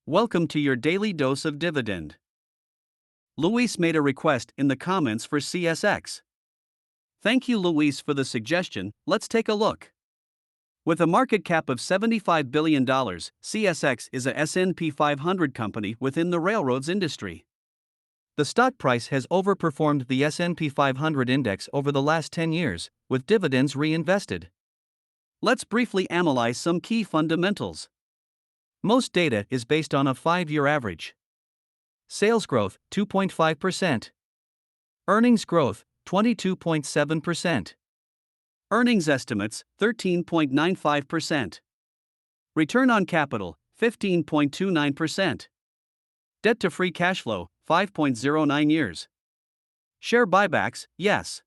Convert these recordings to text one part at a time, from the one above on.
Welcome to your daily dose of dividend. Luis made a request in the comments for CSX. Thank you, Luis, for the suggestion. Let's take a look. With a market cap of $75 billion, CSX is a S&P 500 company within the railroads industry. The stock price has overperformed the S&P 500 index over the last 10 years, with dividends reinvested. Let's briefly analyze some key fundamentals. Most data is based on a 5-year average. Sales growth, 2.5%. Earnings growth, 22.7%. Earnings estimates, 13.95%. Return on capital, 15.29%. Debt to free cash flow, 5.09 years. Share buybacks, yes.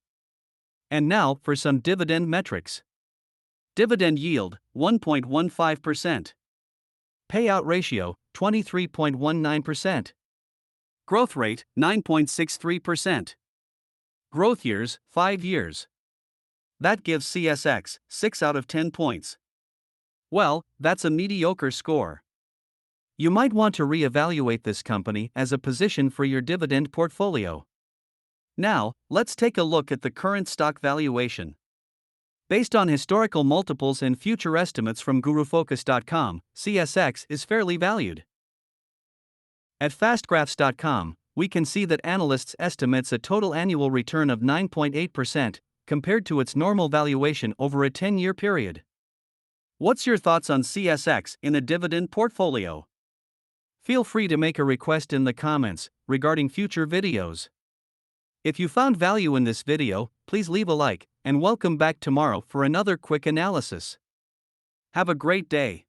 And now for some dividend metrics. Dividend yield, 1.15%. Payout ratio, 23.19%. Growth rate, 9.63%. Growth years, 5 years. That gives CSX 6 out of 10 points. Well, that's a mediocre score. You might want to reevaluate this company as a position for your dividend portfolio. Now, let's take a look at the current stock valuation. Based on historical multiples and future estimates from GuruFocus.com, CSX is fairly valued. At FastGraphs.com, we can see that analysts estimates a total annual return of 9.8% compared to its normal valuation over a 10-year period. What's your thoughts on CSX in a dividend portfolio? Feel free to make a request in the comments regarding future videos. If you found value in this video, please leave a like, and welcome back tomorrow for another quick analysis. Have a great day.